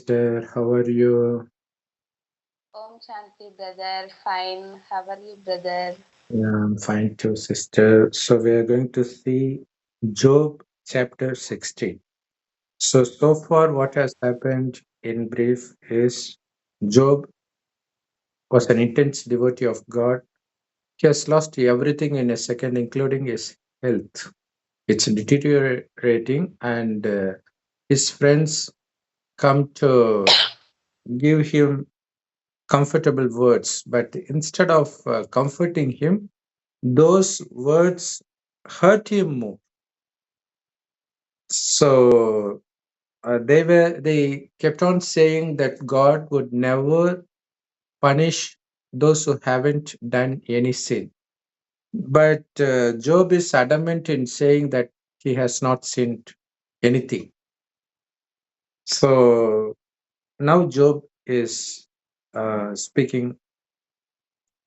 sister. How are you? Om Shanti, brother. Fine. How are you, brother? Yeah, I'm fine too, sister. So we are going to see Job chapter 16. So far, what has happened in brief is Job was an intense devotee of God. He has lost everything in a second, including his health. It's deteriorating, and his friends come to give him comfortable words, but instead of comforting him, those words hurt him more. So they kept on saying that God would never punish those who haven't done any sin. But Job is adamant in saying that he has not sinned anything. So now Job is speaking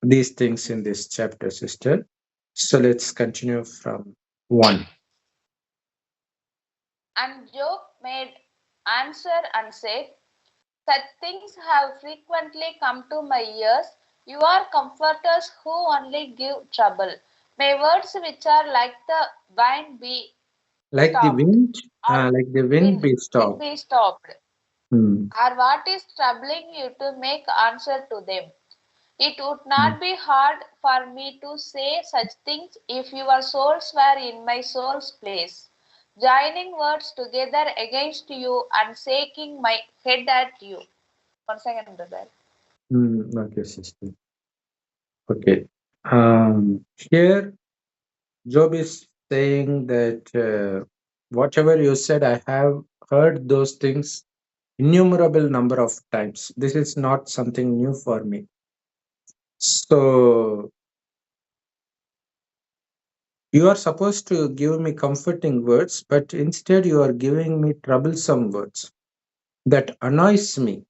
these things in this chapter, sister. So let's continue from 1. And Job made answer and said, such things have frequently come to my ears. You are comforters who only give trouble. May words which are like the wind be Like the stopped, wind, or like the wind wind, be wind stopped. be stopped, Hmm. or what is troubling you to make answer to them. It would Hmm. not be hard for me to say such things if your souls were in my soul's place, joining words together against you and shaking my head at you. One second, brother. Okay, sister. Okay. Here, Job is saying that whatever you said, I have heard those things innumerable number of times. This is not something new for me. So you are supposed to give me comforting words, but instead you are giving me troublesome words that annoys me.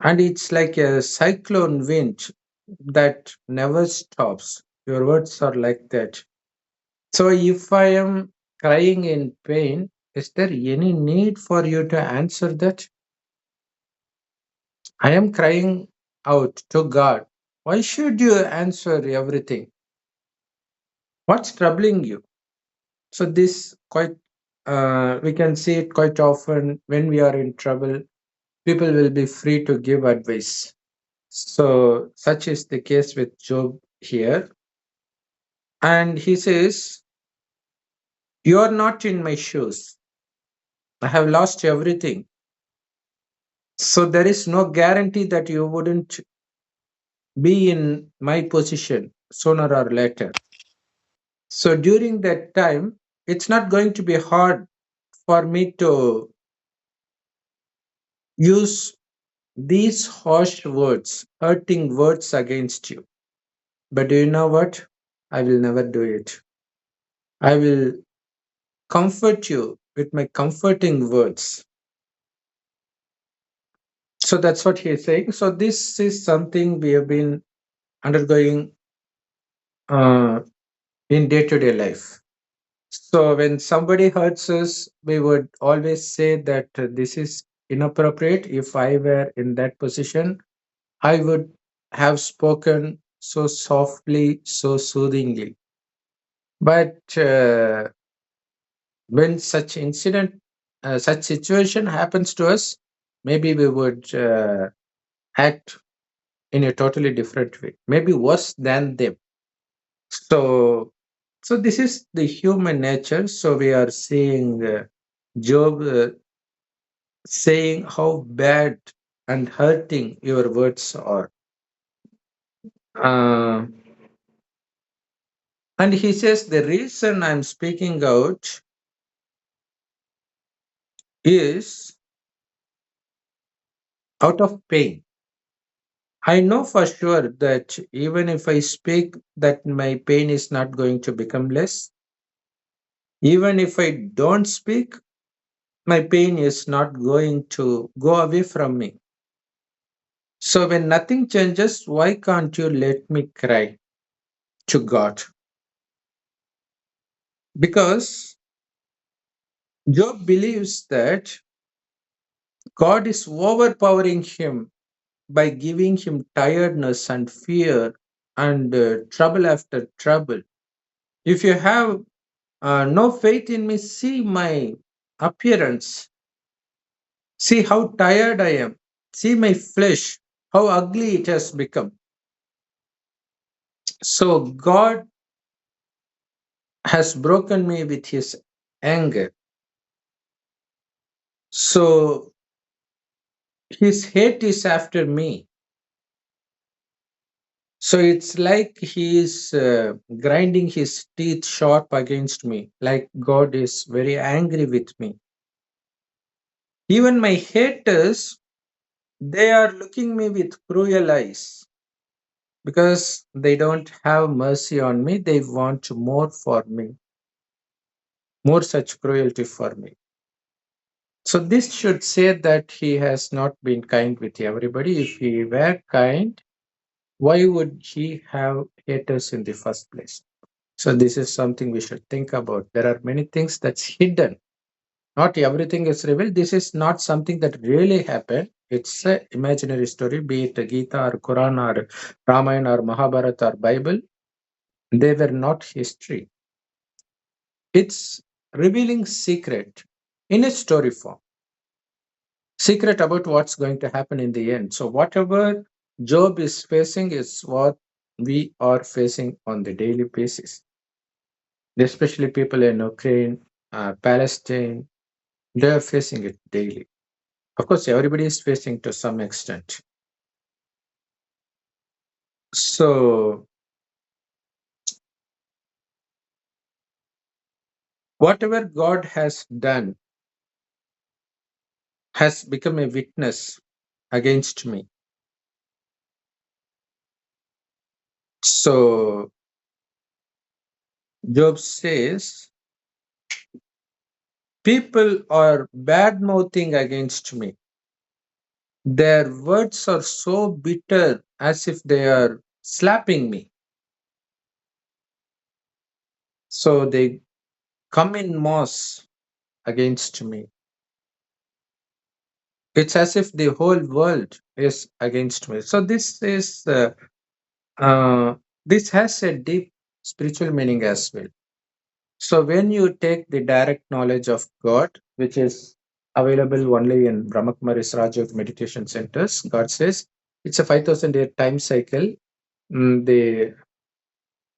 And it's like a cyclone wind that never stops. Your words are like that. So if I am crying in pain, is there any need for you to answer that? I am crying out to God. Why should you answer everything? What's troubling you? So this quite we can see it quite often when we are in trouble. People will be free to give advice. So such is the case with Job here, and he says, "You are not in my shoes. I have lost everything. So there is no guarantee that you wouldn't be in my position sooner or later. So during that time, it's not going to be hard for me to use these harsh words, hurting words against you. But do you know what? I will never do it. I will comfort you with my comforting words." So that's what he is saying. So this is something we have been undergoing uh, in day to day life. So when somebody hurts us, we would always say that this is inappropriate. If I were in that position, I would have spoken so softly, so soothingly. But when such situation happens to us, maybe we would act in a totally different way, maybe worse than them. So, so this is the human nature. So we are seeing Job saying how bad and hurting your words are. Uh, and he says, the reason I'm speaking out is out of pain. I know for sure that even if I speak, that my pain is not going to become less. Even if I don't speak, my pain is not going to go away from me. So when nothing changes, why can't you let me cry to God? Because Job believes that God is overpowering him by giving him tiredness and fear and trouble after trouble. If you have no faith in me, see my appearance. See how tired I am. See my flesh, how ugly it has become. So God has broken me with his anger. So his hate is after me. So it's like he is grinding his teeth sharp against me, like God is very angry with me. Even my haters, they are looking me with cruel eyes because they don't have mercy on me. They want more for me, more such cruelty for me. So this should say that he has not been kind with everybody. If he were kind, why would he have haters in the first place? So this is something we should think about. There are many things that's hidden. Not everything is revealed. This is not something that really happened. It's an imaginary story, be it Gita or Quran or Ramayana or Mahabharata or Bible. They were not history. It's revealing secret in a story form. Secret about what's going to happen in the end. So whatever Job is facing is what we are facing on the daily basis, especially people in Ukraine, Palestine. They are facing it daily. Of course, everybody is facing to some extent. So whatever God has done has become a witness against me. So Job says, people are bad mouthing against me. Their words are so bitter as if they are slapping me. So they come in mass against me. It's as if the whole world is against me. So this has a deep spiritual meaning as well. So when you take the direct knowledge of God, which is available only in Brahmakumari's Rajyog meditation centers, God says it's a 5,000 year time cycle. The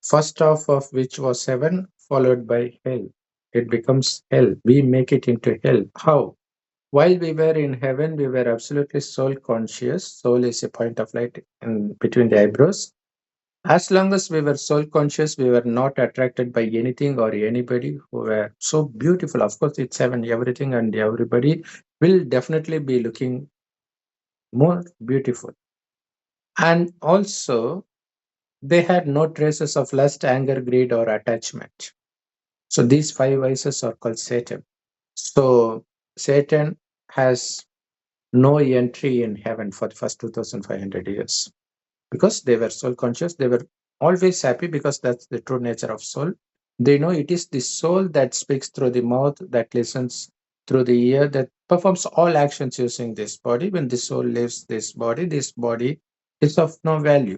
first half of which was heaven, followed by hell. It becomes hell. We make it into hell. How? While we were in heaven, we were absolutely soul conscious. Soul is a point of light in between the eyebrows. As long as we were soul conscious, we were not attracted by anything or anybody who were so beautiful. Of course, it's heaven, everything and everybody will definitely be looking more beautiful. And also, they had no traces of lust, anger, greed, or attachment. So these five vices are called Satan. So Satan has no entry in heaven for the first 2500 years because they were soul conscious. They were always happy because that's the true nature of soul. They know it is the soul that speaks through the mouth, that listens through the ear, that performs all actions using this body. When the soul leaves this body is of no value.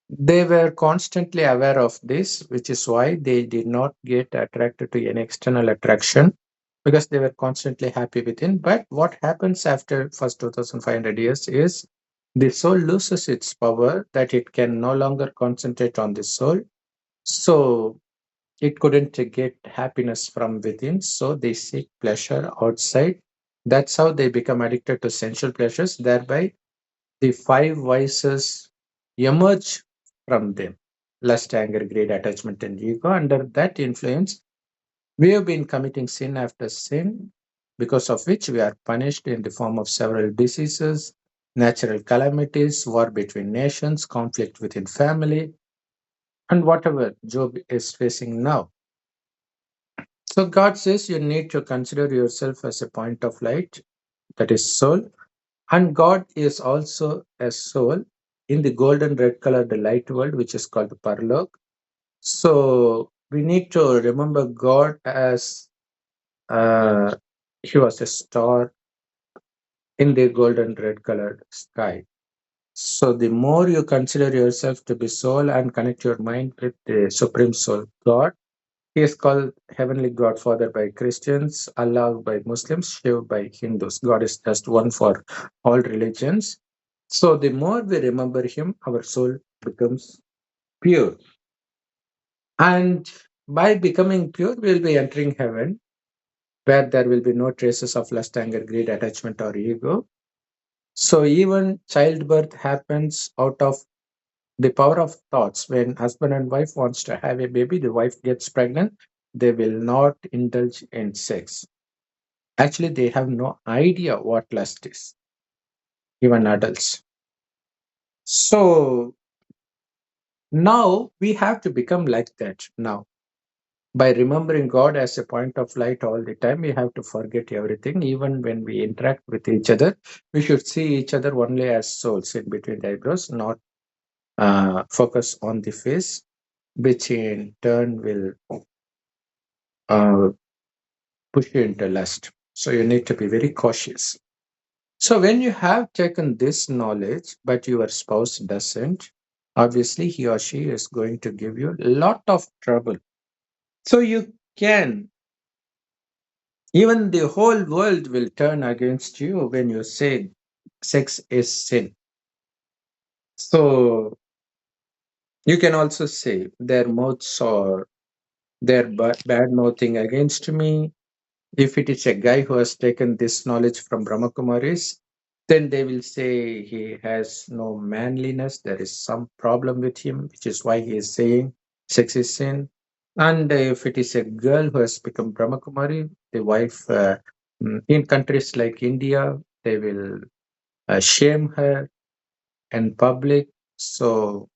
They were constantly aware of this, which is why they did not get attracted to any external attraction because they were constantly happy within. But what happens after first 2500 years is the soul loses its power, that it can no longer concentrate on the soul. So it couldn't get happiness from within. So they seek pleasure outside. That's how they become addicted to sensual pleasures, thereby the five vices emerge from them: lust, anger, greed, attachment, and ego. Under that influence, we have been committing sin after sin, because of which we are punished in the form of several diseases, natural calamities, war between nations, conflict within family, and whatever Job is facing now. So God says you need to consider yourself as a point of light, that is soul. And God is also a soul in the golden red colored light world, which is called the Parlok. So we need to remember God as he was a star in the golden red colored sky. So the more you consider yourself to be soul and connect your mind with the supreme soul God, he is called Heavenly Godfather by Christians, Allah by Muslims, Shiv by Hindus. God is just one for all religions. So the more we remember him, our soul becomes pure. And by becoming pure, we'll be entering heaven, where there will be no traces of lust, anger, greed, attachment, or ego. So even childbirth happens out of the power of thoughts. When husband and wife wants to have a baby, the wife gets pregnant, they will not indulge in sex. Actually, they have no idea what lust is, even adults. So now we have to become like that now. By remembering God as a point of light all the time, we have to forget everything. Even when we interact with each other, we should see each other only as souls in between the eyebrows, not focus on the face, which in turn will uh, push you into lust. So you need to be very cautious. So when you have taken this knowledge, but your spouse doesn't, obviously he or she is going to give you a lot of trouble. So you can, even the whole world will turn against you when you say sex is sin. So you can also say their mouths or their bad mouthing against me. If it is a guy who has taken this knowledge from Brahma Kumaris, then they will say he has no manliness. There is some problem with him, which is why he is saying sex is sin. And if it is a girl who has become Brahma Kumari, the wife in countries like India, they will shame her in public. So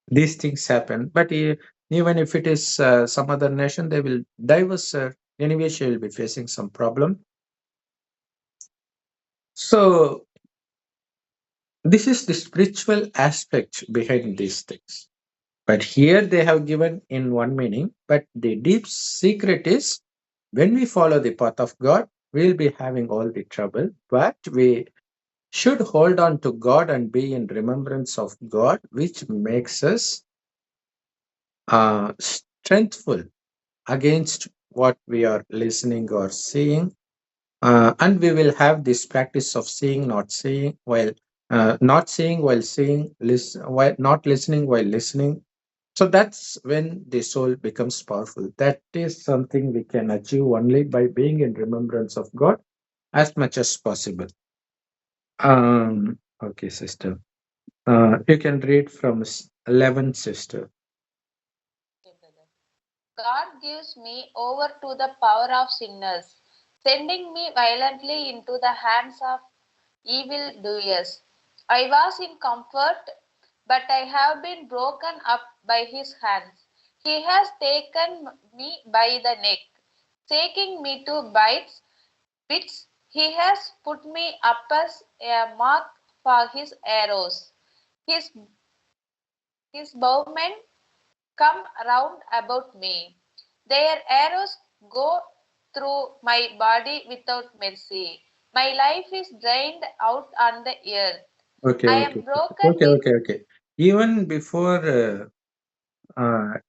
these things happen. But even if it is some other nation, they will divorce her. Anyway, she will be facing some problem. So this is the spiritual aspect behind these things. But here they have given in one meaning. But the deep secret is when we follow the path of God, we'll be having all the trouble. But we should hold on to God and be in remembrance of God, which makes us strengthful against what we are listening or seeing. And we will have this practice of seeing, not seeing, while not seeing while seeing, while not listening while listening. So that's when the soul becomes powerful. That is something we can achieve only by being in remembrance of God as much as possible. Okay, sister. You can read from 11th, sister. Okay, brother. God gives me over to the power of sinners, sending me violently into the hands of evil doers. I was in comfort, but I have been broken up by his hands. He has taken me by the neck, taking me to bits. He has put me up as a mark for his arrows. His, his bowmen come round about me. Their arrows go through my body without mercy. My life is drained out on the earth. Okay, I okay, am broken okay, with okay, okay. Even before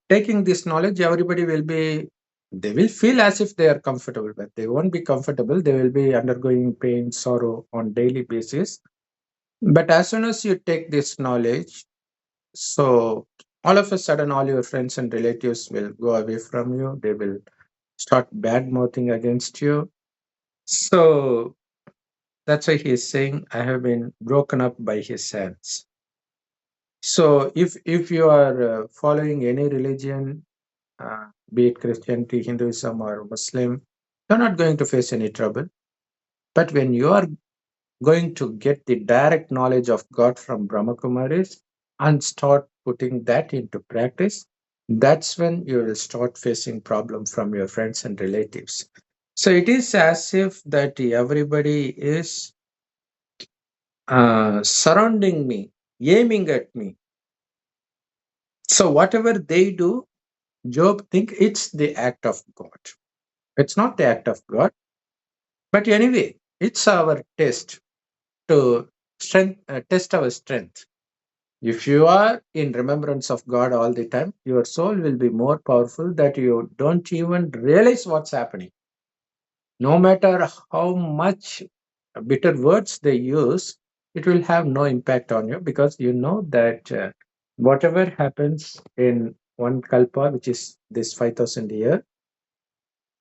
taking this knowledge, everybody will be, they will feel as if they are comfortable, but they won't be comfortable. They will be undergoing pain, sorrow on daily basis. But as soon as you take this knowledge, so all of a sudden, all your friends and relatives will go away from you. They will start bad mouthing against you. So that's why he is saying, I have been broken up by his hands. So if you are following any religion, be it Christianity, Hinduism, or Muslim, you're not going to face any trouble. But when you are going to get the direct knowledge of God from Brahma Kumaris and start putting that into practice, that's when you will start facing problem from your friends and relatives. So it is as if that everybody is surrounding me, aiming at me. So whatever they do, Job think it's the act of God. It's not the act of God. But anyway, it's our test. to test our strength. If you are in remembrance of God all the time, your soul will be more powerful that you don't even realize what's happening. No matter how much bitter words they use, it will have no impact on you because you know that whatever happens in one kalpa, which is this 5,000 year,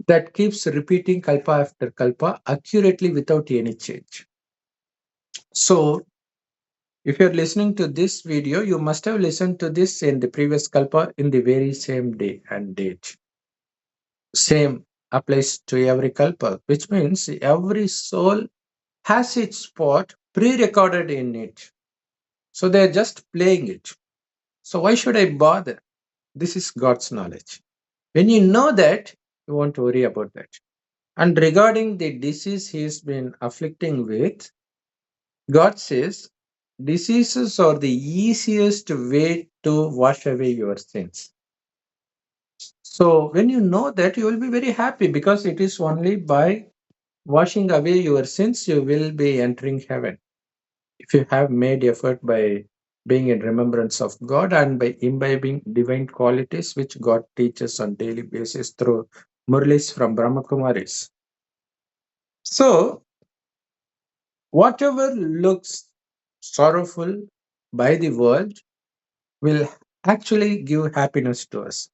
that keeps repeating kalpa after kalpa accurately without any change. So, if you're listening to this video, you must have listened to this in the previous kalpa in the very same day and date. Same applies to every kalpa, which means every soul has its spot pre-recorded in it. So they're just playing it. So why should I bother? This is God's knowledge. When you know that, you won't worry about that. And regarding the disease he's been afflicting with, God says diseases are the easiest way to wash away your sins. So when you know that, you will be very happy because it is only by washing away your sins you will be entering heaven. If you have made effort by being in remembrance of God and by imbibing divine qualities which God teaches on daily basis through Murlis from Brahma Kumaris. So whatever looks sorrowful by the world will actually give happiness to us.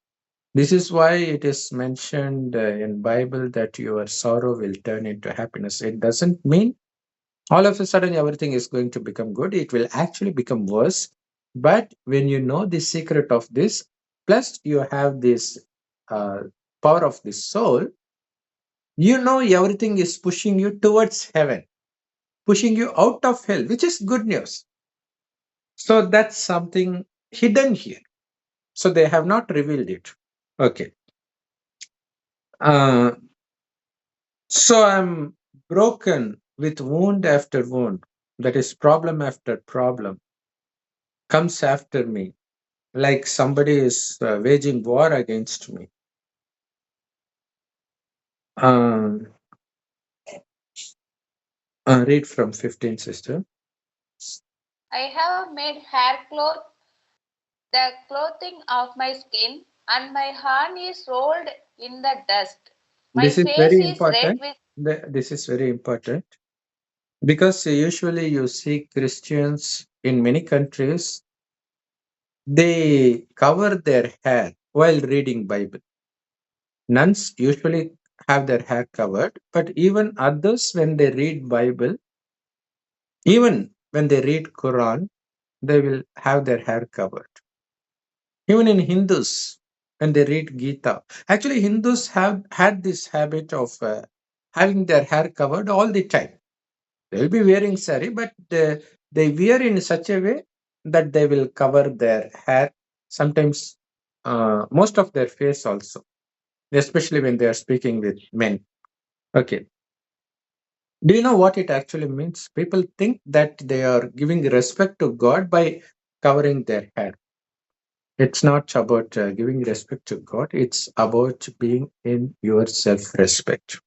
This is why it is mentioned in Bible that your sorrow will turn into happiness. It doesn't mean all of a sudden everything is going to become good. It will actually become worse. But when you know the secret of this, plus you have this uh, power of the soul, you know everything is pushing you towards heaven, pushing you out of hell, which is good news. So that's something hidden here. So they have not revealed it. Okay. Uh, so I'm broken with wound after wound. That is problem after problem comes after me like somebody is waging war against me. Um, read from 15, sister. I have made hair cloth the clothing of my skin, and my hand is rolled in the dust. My This is face very is red important. with This is very important because usually you see Christians in many countries, they cover their hair while reading Bible. Nuns usually have their hair covered, but even others, when they read Bible, even when they read Quran, they will have their hair covered. Even in Hindus, when they read Gita, actually Hindus have had this habit of having their hair covered all the time. They will be wearing sari, but they wear in such a way that they will cover their hair, sometimes most of their face also, especially when they are speaking with men. Okay. Do you know what it actually means? People think that they are giving respect to God by covering their hair. It's not about giving respect to God. It's about being in your self respect.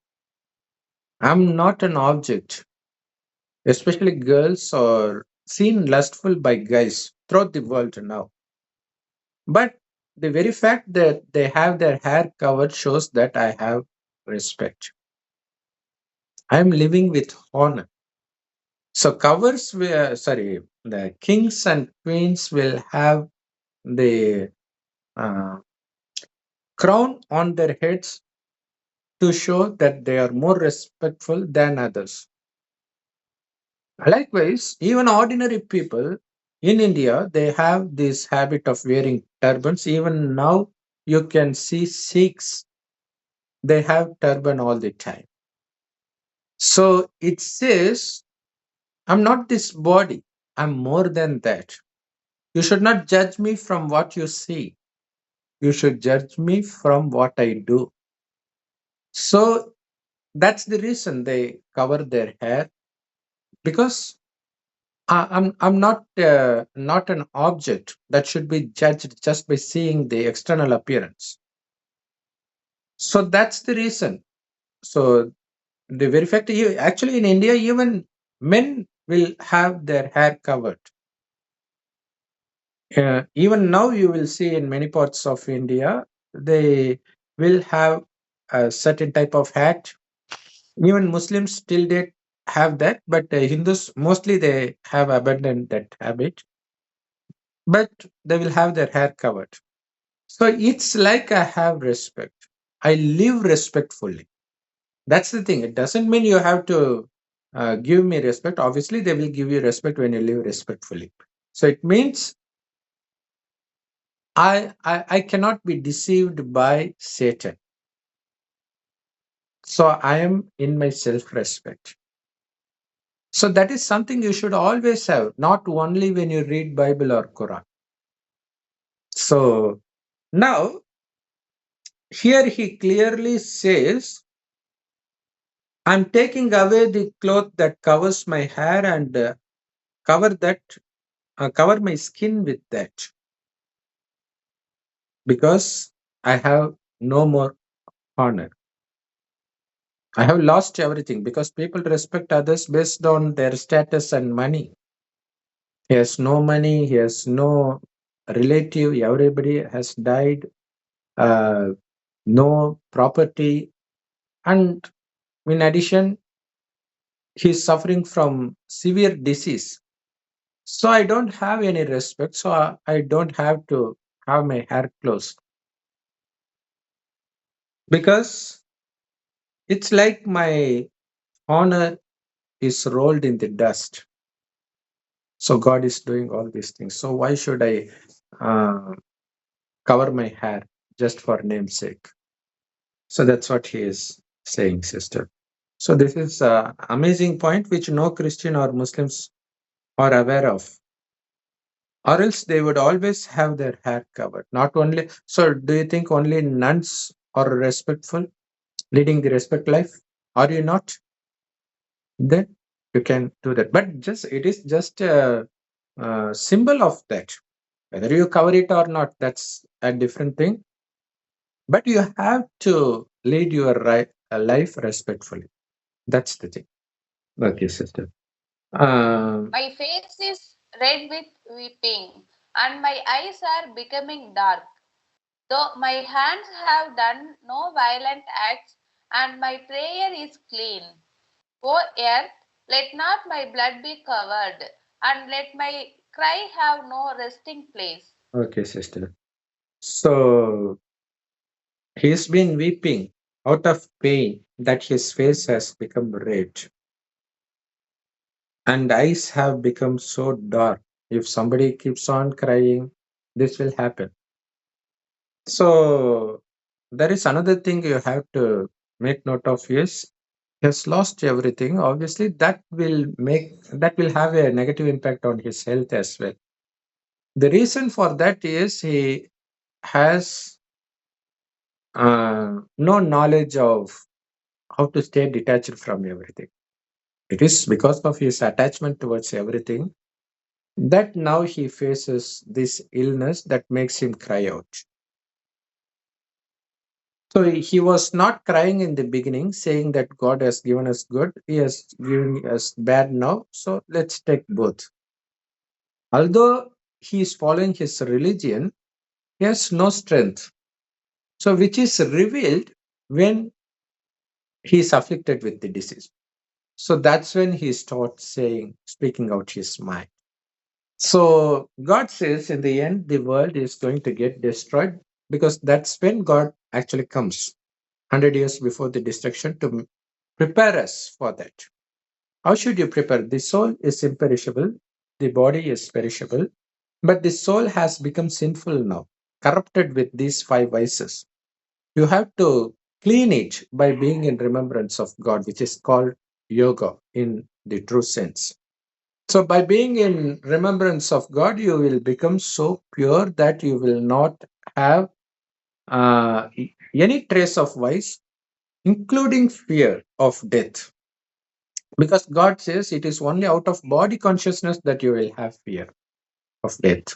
I'm not an object. Especially girls are seen lustful by guys throughout the world now. But the very fact that they have their hair covered shows that I have respect. I'm living with honor. So covers will, sorry, the kings and queens will have the uh, crown on their heads to show that they are more respectful than others. Likewise, even ordinary people in India, they have this habit of wearing turbans. Even now, you can see Sikhs, they have turban all the time. So it says, I'm not this body, I'm more than that. You should not judge me from what you see, you should judge me from what I do. So that's the reason they cover their hair because I'm not an object that should be judged just by seeing the external appearance. So that's the reason. So the very fact actually in India even men will have their hair covered. Even now, you will see in many parts of India, they will have a certain type of hat. Even Muslims still did have that, but Hindus mostly they have abandoned that habit. But they will have their hair covered. So it's like I have respect. I live respectfully. That's the thing. It doesn't mean you have to give me respect. Obviously, they will give you respect when you live respectfully. So it means I cannot be deceived by Satan. So I am in my self respect. So that is something you should always have, not only when you read Bible or Quran. So now here he clearly says, I'm taking away the cloth that covers my hair and cover that cover my skin with that because I have no more honor. I have lost everything because people respect others based on their status and money. He has no money, he has no relative, everybody has died, uh, no property, and in addition, he is suffering from severe disease. So I don't have any respect, so I don't have to have my hair closed because it's like my honor is rolled in the dust. So God is doing all these things. So why should I uh, cover my hair just for namesake? So that's what he is saying, sister. So this is an amazing point which no Christian or Muslims are aware of, or else they would always have their hair covered. Not only so, do you think only nuns are respectful, leading the respect life? Are you not? Then you can do that. But just it is just a symbol of that. Whether you cover it or not, that's a different thing. But you have to lead your life respectfully. That's the thing. Okay, sister. Um, My face is red with weeping, and my eyes are becoming dark. Though my hands have done no violent acts, and my prayer is clean. O earth, let not my blood be covered, and let my cry have no resting place. okay, sister. So he's been weeping out of pain that his face has become red and eyes have become so dark. If somebody keeps on crying, this will happen. So there is another thing you have to make note of is he has lost everything. Obviously, that will have a negative impact on his health as well. The reason for that is he has no knowledge of how to stay detached from everything. It is because of his attachment towards everything that now he faces this illness that makes him cry out. So he was not crying in the beginning, saying that God has given us good, He has given us bad now. So let's take both. Although he is following his religion, he has no strength. So which is revealed when he is afflicted with the disease. So that's when he starts saying, speaking out his mind. So God says in the end, the world is going to get destroyed because that's when God actually comes 100 years before the destruction to prepare us for that. How should you prepare? The soul is imperishable, the body is perishable, but the soul has become sinful now, corrupted with these five vices. You have to clean it by being in remembrance of God, which is called yoga in the true sense. So, by being in remembrance of God, you will become so pure that you will not have any trace of vice, including fear of death. Because God says it is only out of body consciousness that you will have fear of death.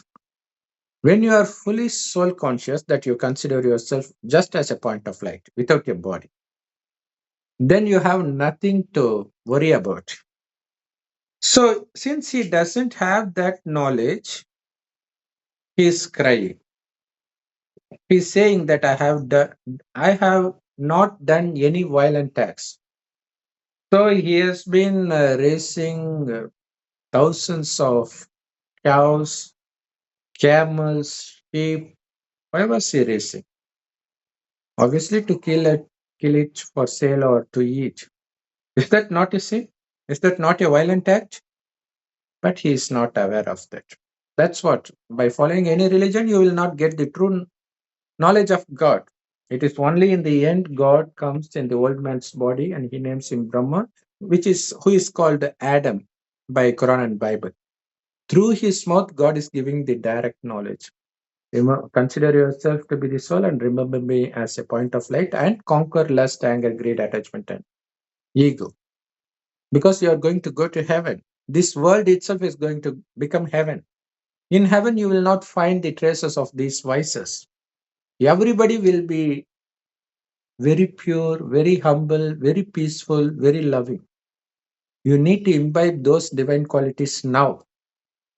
When you are fully soul conscious, that you consider yourself just as a point of light without your body, then you have nothing to worry about. So, since he doesn't have that knowledge, he's crying. He's saying that I have not done any violent acts. So he has been raising thousands of cows, camels, sheep. Why was he raising? Obviously, to kill it for sale or to eat. Is that not a sin? Is that not a violent act? But he is not aware of that. That's what. By following any religion, you will not get the true knowledge of God. It is only in the end God comes in the old man's body and he names him Brahma, which is who is called Adam by Quran and Bible. Through his mouth, God is giving the direct knowledge. Consider yourself to be the soul and remember me as a point of light and conquer lust, anger, greed, attachment, and ego. Because you are going to go to heaven. This world itself is going to become heaven. In heaven, you will not find the traces of these vices. Everybody will be very pure, very humble, very peaceful, very loving. You need to imbibe those divine qualities now,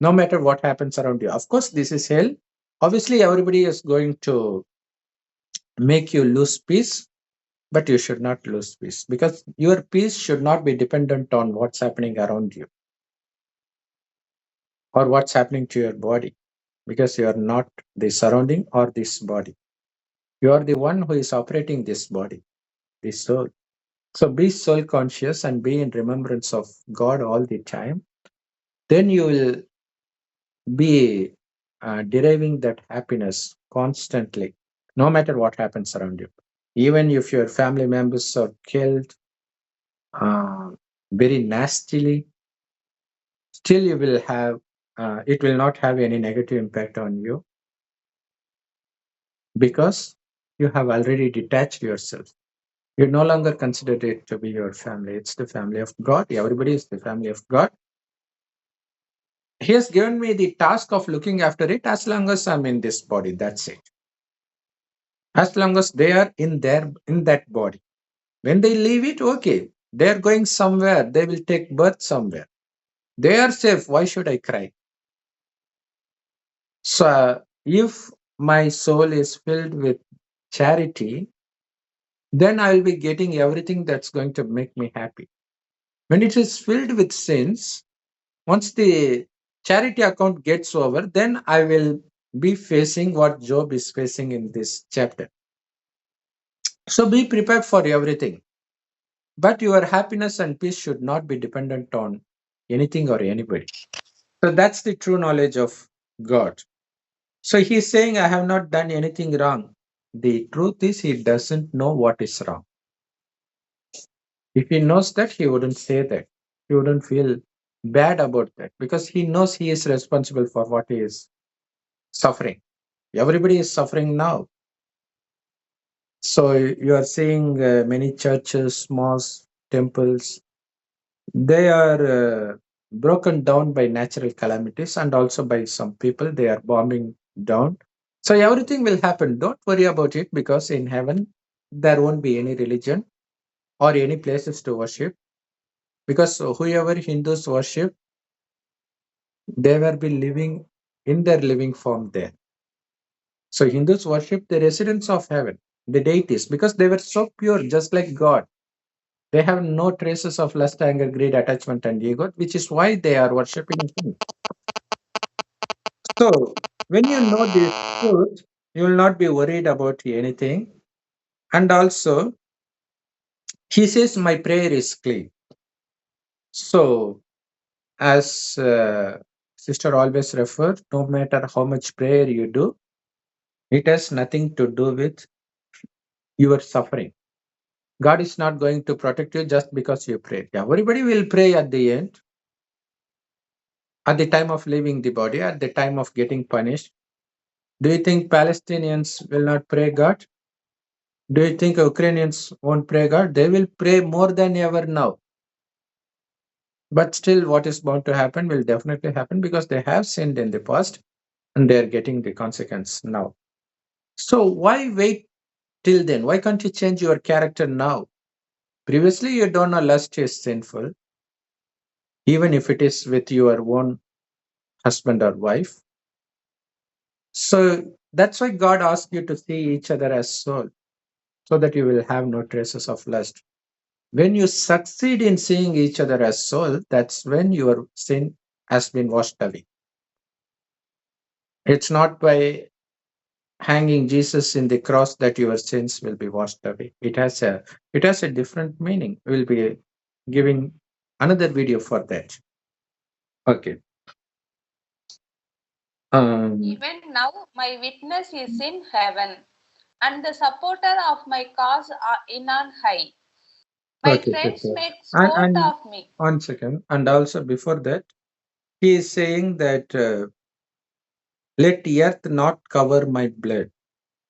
no matter what happens around you. Of course, this is hell. Obviously, everybody is going to make you lose peace, but you should not lose peace because your peace should not be dependent on what's happening around you or what's happening to your body because you are not the surrounding or this body. You are the one who is operating this body, this soul. So be soul conscious and be in remembrance of God all the time. Then you will be deriving that happiness constantly, no matter what happens around you. Even if your family members are killed uh, very nastily, still you will have, it will not have any negative impact on you because you have already detached yourself. You no longer consider it to be your family. It's the family of God. Everybody is the family of God. He has given me the task of looking after it as long as I'm in this body. That's it. As long as they are in that body. When they leave it, okay. They're going somewhere. They will take birth somewhere. They are safe. Why should I cry? So if my soul is filled with charity, then I will be getting everything that's going to make me happy. When it is filled with sins, once the charity account gets over, then I will be facing what Job is facing in this chapter. So be prepared for everything. But your happiness and peace should not be dependent on anything or anybody. So that's the true knowledge of God. So he's saying, I have not done anything wrong. The truth is, he doesn't know what is wrong. If he knows that, he wouldn't say that. He wouldn't feel bad about that because he knows he is responsible for what he is suffering. Everybody is suffering now. So you are seeing many churches, mosques, temples, they are broken down by natural calamities and also by some people. They are bombing down. So everything will happen. Don't worry about it because in heaven, there won't be any religion or any places to worship because whoever Hindus worship, they will be living in their living form there. So Hindus worship the residents of heaven, the deities, because they were so pure, just like God. They have no traces of lust, anger, greed, attachment, and ego, which is why they are worshipping Him. So when you know this truth, you will not be worried about anything. And also, he says, my prayer is clean. So as sister always refer, no matter how much prayer you do, it has nothing to do with your suffering. God is not going to protect you just because you pray. Everybody will pray at the end, at the time of leaving the body, at the time of getting punished. Do you think Palestinians will not pray God? Do you think Ukrainians won't pray God? They will pray more than ever now. But still, what is bound to happen will definitely happen because they have sinned in the past and they are getting the consequence now. So, why wait till then? Why can't you change your character now? Previously, you don't know lust is sinful. even if it is with your own husband or wife. So that's why God asked you to see each other as soul, so that you will have no traces of lust. When you succeed in seeing each other as soul, that's when your sin has been washed away. It's not by hanging Jesus in the cross that your sins will be washed away. It has a different meaning. We'll be giving another video for that. Okay. Um. Even now, my witness is in heaven, and the supporter of my cause are in on high. My Okay, friends sister. make sport And of me. 1 second. And also before that, he is saying that let the earth not cover my blood.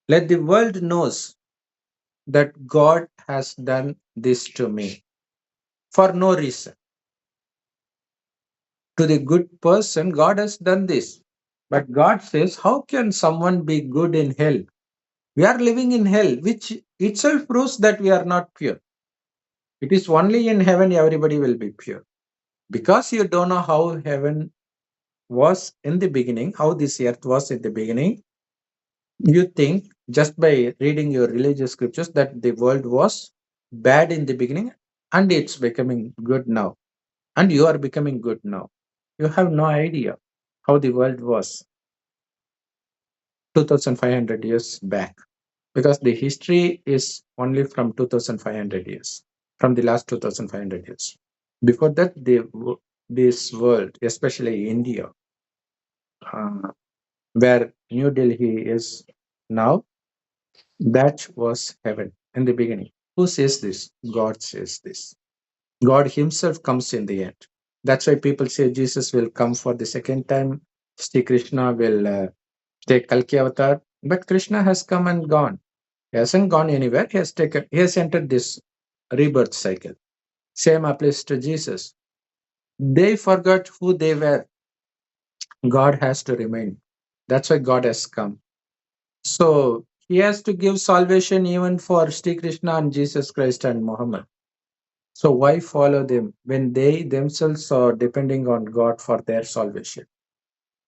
Let the world knows that God has done this to me for no reason. To the good person, God has done this. But God says, how can someone be good in hell? We are living in hell, which itself proves that we are not pure. It is only in heaven everybody will be pure. Because you don't know how heaven was in the beginning, how this earth was in the beginning, you think just by reading your religious scriptures that the world was bad in the beginning and it's becoming good now. And you are becoming good now. You have no idea how the world was 2500 years back, because the history is only from 2500 years, from the last 2500 years. Before that, this world, especially India, uh, where New Delhi is now, that was heaven in the beginning. Who says this? God says this. God Himself comes in the end. That's why people say Jesus will come for the second time. Sri Krishna will take Kalki avatar. But Krishna has come and gone. He hasn't gone anywhere. He has entered this rebirth cycle. Same applies to Jesus. They forgot who they were. God has to remain. That's why God has come. So He has to give salvation even for Sri Krishna and Jesus Christ and Muhammad. So why follow them when they themselves are depending on God for their salvation?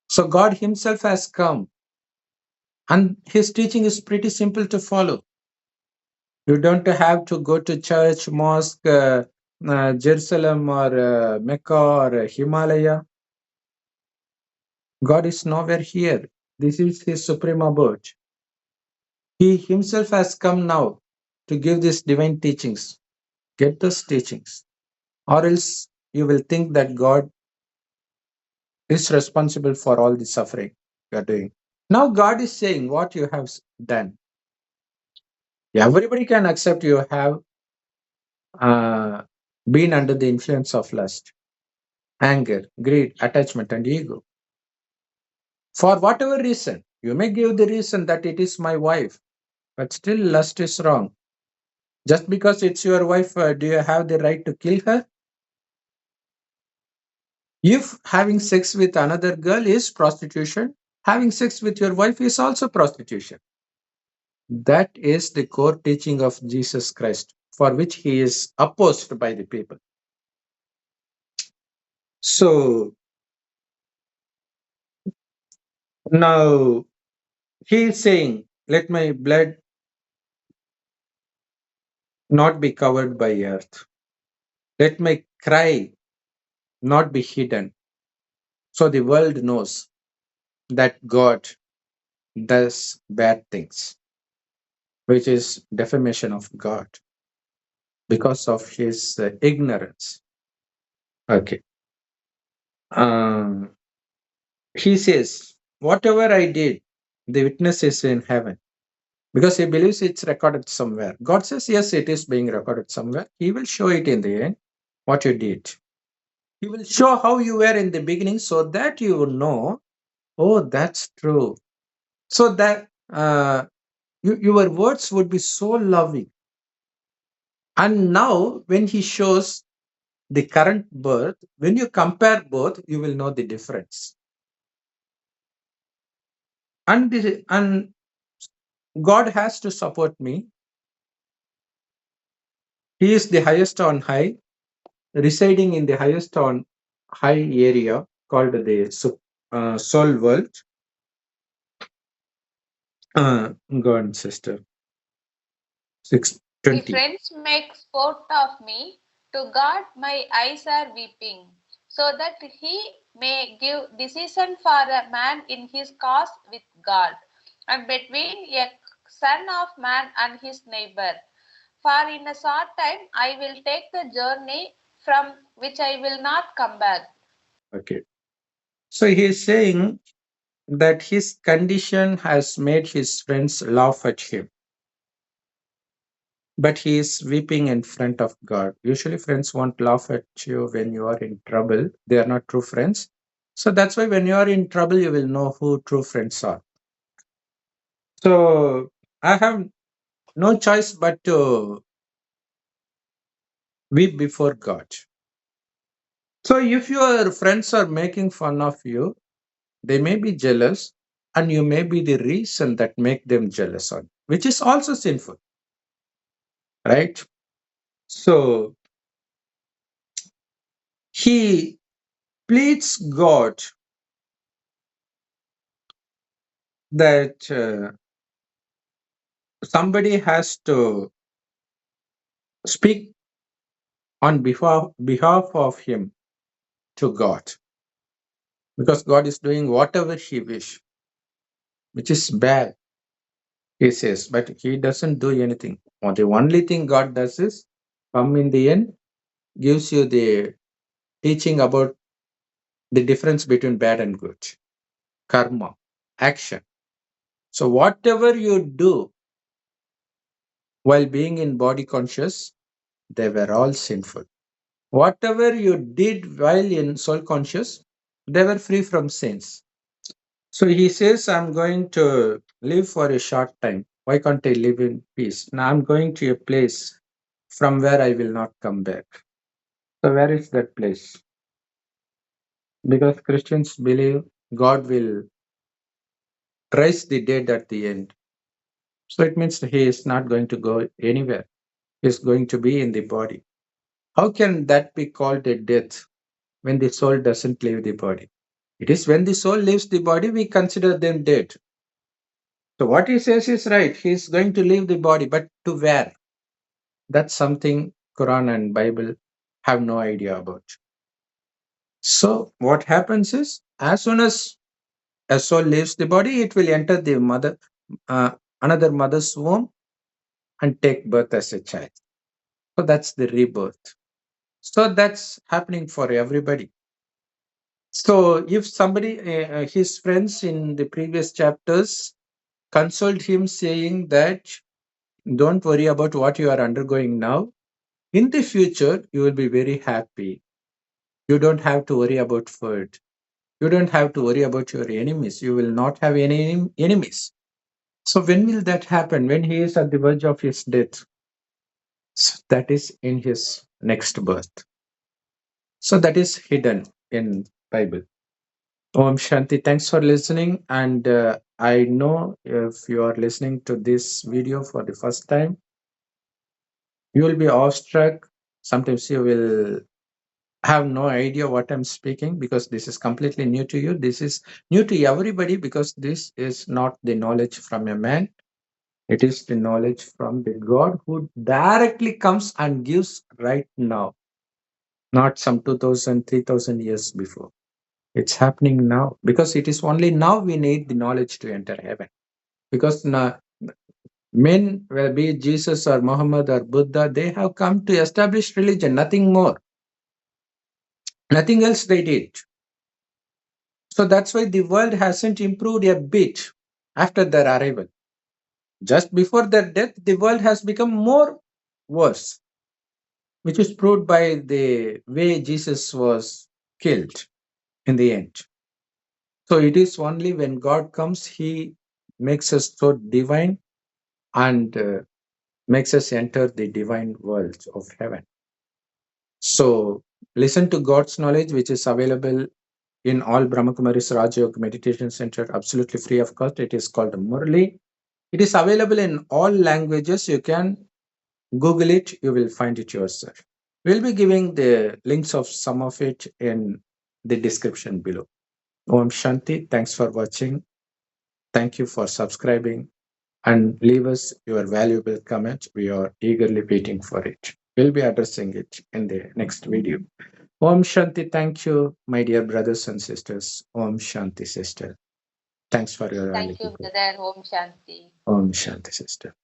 So God Himself has come, and His teaching is pretty simple to follow. You don't have to go to church, mosque, Jerusalem, or Mecca, or Himalaya. God is nowhere here. This is His supreme abode. He Himself has come now to give these divine teachings. Get those teachings, or else you will think that God is responsible for all the suffering you are doing. Now God is saying what you have done. Everybody can accept you have uh, been under the influence of lust, anger, greed, attachment, and ego. For whatever reason, you may give the reason that it is my wife, but still lust is wrong. Just because it's your wife, do you have the right to kill her? If having sex with another girl is prostitution, having sex with your wife is also prostitution. That is the core teaching of Jesus Christ, for which he is opposed by the people. So now he is saying, let my blood not be covered by earth. Let my cry not be hidden. So the world knows that God does bad things, which is defamation of God because of his ignorance. Okay. Um, he says, whatever I did, the witness is in heaven, because he believes it's recorded somewhere. God says, yes, it is being recorded somewhere. He will show it in the end, what you did. He will show how you were in the beginning so that you will know, oh, that's true. So that your words would be so loving. And now, when he shows the current birth, when you compare both, you will know the difference. And God has to support me. He is the highest on high, residing in the highest on high area called the soul world. Go on, sister. My 620. friends make sport of me. To God my eyes are weeping, so that he may give decision for a man in his cause with God, and between a son of man and his neighbor. For in a short time I will take the journey from which I will not come back. Okay. So he is saying that his condition has made his friends laugh at him, but he is weeping in front of God. Usually, friends won't laugh at you when you are in trouble. They are not true friends. So that's why when you are in trouble, you will know who true friends are. So I have no choice but to weep before God. So if your friends are making fun of you, they may be jealous, and you may be the reason that make them jealous on, which is also sinful, right? So he pleads God that somebody has to speak on behalf of him to God, because God is doing whatever he wish, which is bad, he says, but he doesn't do anything. Or the only thing God does is come in the end, gives you the teaching about the difference between bad and good, karma, action. So whatever you do while being in body conscious, they were all sinful. Whatever you did while in soul conscious, they were free from sins. So he says, I'm going to live for a short time. Why can't I live in peace? Now I'm going to a place from where I will not come back. So where is that place? Because Christians believe God will rise the dead at the end. So it means he is not going to go anywhere. He is going to be in the body. How can that be called a death when the soul doesn't leave the body? It is when the soul leaves the body, we consider them dead. So what he says is right. He is going to leave the body, but to where? That's something Quran and Bible have no idea about. So what happens is, as soon as a soul leaves the body, it will enter the uh, another mother's womb and take birth as a child. So that's the rebirth. So that's happening for everybody. So if somebody, his friends in the previous chapters consoled him saying that don't worry about what you are undergoing now. In the future, you will be very happy. You don't have to worry about food. You don't have to worry about your enemies. You will not have any enemies. So when will that happen? When he is at the verge of his death. So that is in his next birth. So that is hidden in Bible. Om Shanti, thanks for listening. And I know if you are listening to this video for the first time, you will be awestruck. Sometimes you will have no idea what I'm speaking because this is completely new to you. This is new to everybody because this is not the knowledge from a man. It is the knowledge from the God who directly comes and gives right now, not some 2000, 3000 years before. It's happening now because it is only now we need the knowledge to enter heaven. Because men, whether be it Jesus or Muhammad or Buddha, they have come to establish religion, nothing more, nothing else they did. So that's why the world hasn't improved a bit after their arrival. Just before their death, the world has become more worse, which is proved by the way Jesus was killed in the end. So it is only when God comes, He makes us so divine and makes us enter the divine world of heaven. So listen to God's knowledge, which is available in all Brahmakumaris Raja Yoga Meditation Center, absolutely free of cost. It is called Murli. It is available in all languages. You can Google it, you will find it yourself. We'll be giving the links of some of it in the description below. Om Shanti. Thanks for watching. Thank you for subscribing and leave us your valuable comments. We are eagerly waiting for it. We'll be addressing it in the next video. Om Shanti. Thank you, my dear brothers and sisters. Om Shanti, sister. Thanks for your Thank valuable you, time. brother. Om Shanti. Om Shanti, sister.